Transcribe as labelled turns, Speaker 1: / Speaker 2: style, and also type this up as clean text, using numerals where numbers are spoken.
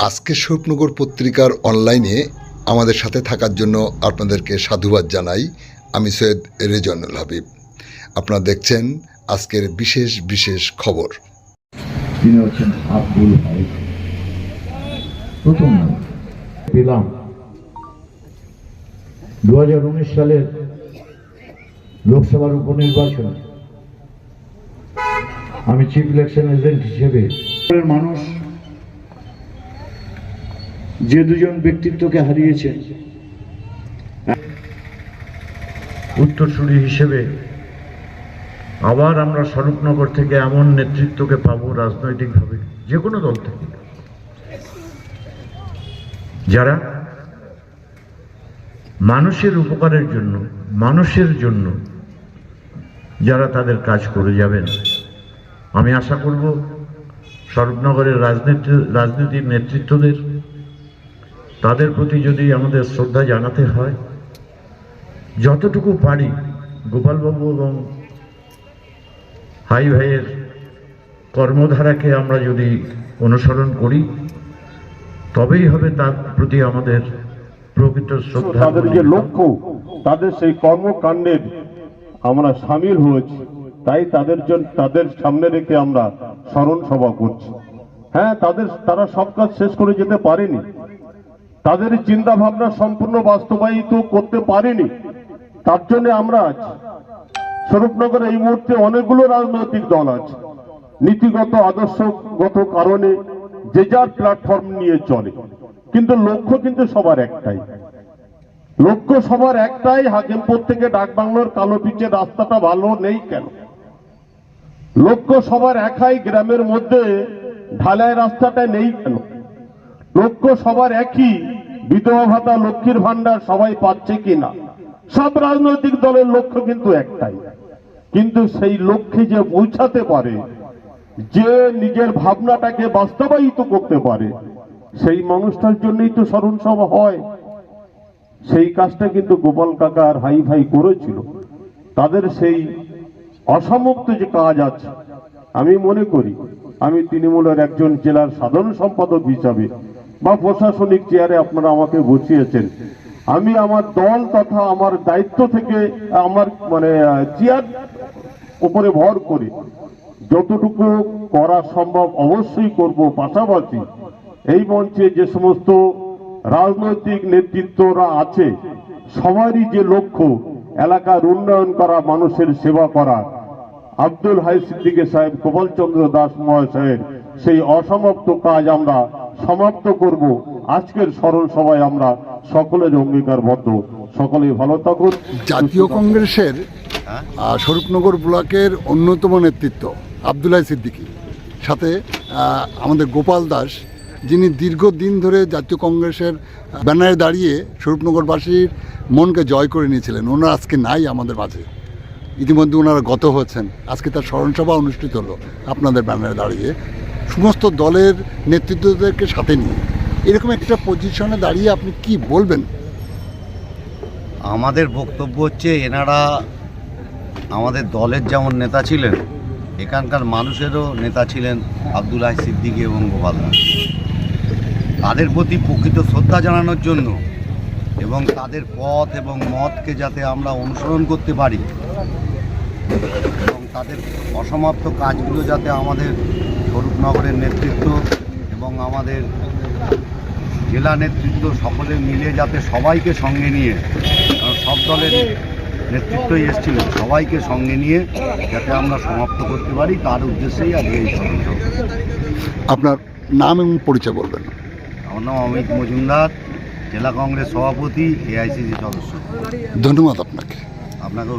Speaker 1: আজকে স্বরূপনগর পত্রিকার অনলাইনে আমাদের সাথে থাকার জন্য আপনাদেরকে সাধুবাদ জানাই। আমি সৈয়দ রেজওয়ানুল হাবিব। আপনারা দেখছেন আজকের বিশেষ বিশেষ খবর।
Speaker 2: তিনি হচ্ছেন আব্দুল হাই। প্রথম পেলাম 2019 সালের লোকসভার উপনির্বাচনে আমি চিফ ইলেকশন এজেন্ট হিসেবে মানুষ যে দুজন ব্যক্তিত্বকে হারিয়েছে, উত্তরসূরি হিসেবে আবার আমরা স্বরূপনগর থেকে এমন নেতৃত্বকে পাবো রাজনৈতিকভাবে যে কোনো দল থেকে, যারা মানুষের উপকারের জন্য, মানুষের জন্য যারা তাদের কাজ করে যাবেন। আমি আশা করব স্বরূপনগরের রাজনীতির নেতৃত্বদের, তাদের প্রতি যদি আমাদের শ্রদ্ধা জানাতে হয়, যতটুকু পারি গোপালবাবু এবং হাই ভাইয়ের কর্মধারাকে আমরা যদি অনুসরণ করি, তবেই হবে তার প্রতি আমাদের প্রকৃত শ্রদ্ধা।
Speaker 3: তাদের যে লক্ষ্য, তাদের সেই কর্মকাণ্ডের আমরা সামিল হয়েছি, তাই তাদের সামনে রেখে আমরা স্মরণ সভা করছি। হ্যাঁ, তারা সব কাজ শেষ করে যেতে পারেনি, তাদের চিন্তা ভাবনা সম্পূর্ণ বাস্তবায়িত করতে পারেনি। তার জন্য আমরা আছি। স্বরূপনগরে এই মুহূর্তে অনেকগুলো রাজনৈতিক দল আছে, নীতিগত আদর্শগত কারণে যে যার প্ল্যাটফর্ম নিয়ে চলে, কিন্তু লক্ষ্য কিন্তু সবার একটাই। লক্ষ্য সবার একটাই, হাকিমপুর থেকে ডাকবাংলোর কালো পিচের রাস্তাটা ভালো নেই কেন? লক্ষ্য সবার একই, গ্রামের মধ্যে ঢালাই রাস্তাটা নেই কেন? লক্ষ্য সবার একই, বিধবা ভাতা, লক্ষ্মীর ভান্ডার সবাই পাচ্ছে কিনা? সব রাজনৈতিক দলের লক্ষ্য কিন্তু একটাই, কিন্তু সেই লক্ষ্যে যে পৌঁছাতে পারে, যে নিজের ভাবনাটাকে বাস্তবায়িত করতে পারে, সেই মানুষটার জন্যই তো স্মরণ সভা হয়। সেই কাজটা কিন্তু গোপাল কাকা আর হাই ভাই করেছিল। তাদের সেই অসমাপ্ত যে কাজ আছে, আমি মনে করি, আমি তৃণমূলের একজন জেলার সাধারণ সম্পাদক হিসাবে বা প্রশাসনিক চেয়ারে আপনারা আমাকে বসিয়েছেন, আমি আমার দল তথা আমার দায়িত্ব থেকে আমার চেয়ার উপরে ভর করে যতটুকু করা সম্ভব অবশ্যই করব। পাশাপাশি এই মঞ্চে যে সমস্ত রাজনৈতিক নেতৃত্বরা আছে, সবারই যে লক্ষ্য এলাকার উন্নয়ন করা, মানুষের সেবা করা, আব্দুল হাই সিদ্দিকী সাহেব, গোপালচন্দ্র দাস মহাশয়ের সেই অসমাপ্ত কাজ আমরা সমাপ্ত করব। আজকের স্মরণ সভায় আমরা সকলের অঙ্গীকারবদ্ধ। সকলে ভালো থাকুন।
Speaker 1: জাতীয় কংগ্রেসের স্বরূপনগর ব্লকের অন্যতম নেতৃত্ব আব্দুল হাই সিদ্দিকী, সাথে আমাদের গোপাল দাস, যিনি দীর্ঘদিন ধরে জাতীয় কংগ্রেসের ব্যানারে দাঁড়িয়ে স্বরূপনগরবাসীর মনকে জয় করে নিয়েছিলেন। ওনারা আজকে নাই আমাদের মাঝে, ইতিমধ্যে ওনারা গত হয়েছেন। আজকে তার স্মরণসভা অনুষ্ঠিত হলো আপনাদের ব্যানারে দাঁড়িয়ে, সমস্ত দলের নেতৃত্বদেরকে সাথে নিয়ে। এরকম একটা পজিশনে দাঁড়িয়ে আপনি কি বলবেন?
Speaker 4: আমাদের বক্তব্য হচ্ছে, এনারা আমাদের দলের যেমন নেতা ছিলেন, এখানকার মানুষেরও নেতা ছিলেন আব্দুল হাই সিদ্দিকী এবং গোপাল দাস। তাদের প্রতি প্রকৃত শ্রদ্ধা জানানোর জন্য এবং তাদের পথ এবং মতকে যাতে আমরা অনুসরণ করতে পারি এবং তাদের অসমাপ্ত কাজগুলো যাতে আমাদের স্বরূপনগরের নেতৃত্ব এবং আমাদের জেলা নেতৃত্ব সকলে মিলে যাতে সবাইকে সঙ্গে নিয়ে, কারণ সব দলের নেতৃত্বই এসেছিল, সবাইকে সঙ্গে নিয়ে যাতে আমরা সমাপ্ত করতে পারি, তার উদ্দেশ্যেই আজকে এই সমাবেশ।
Speaker 1: আপনার নাম এবং পরিচয় বলবেন।
Speaker 4: আমার নাম অমিত মজুমদার, জেলা কংগ্রেস সভাপতি, এআইসিসি সদস্য।
Speaker 1: ধন্যবাদ আপনাকে।
Speaker 4: আপনাকেও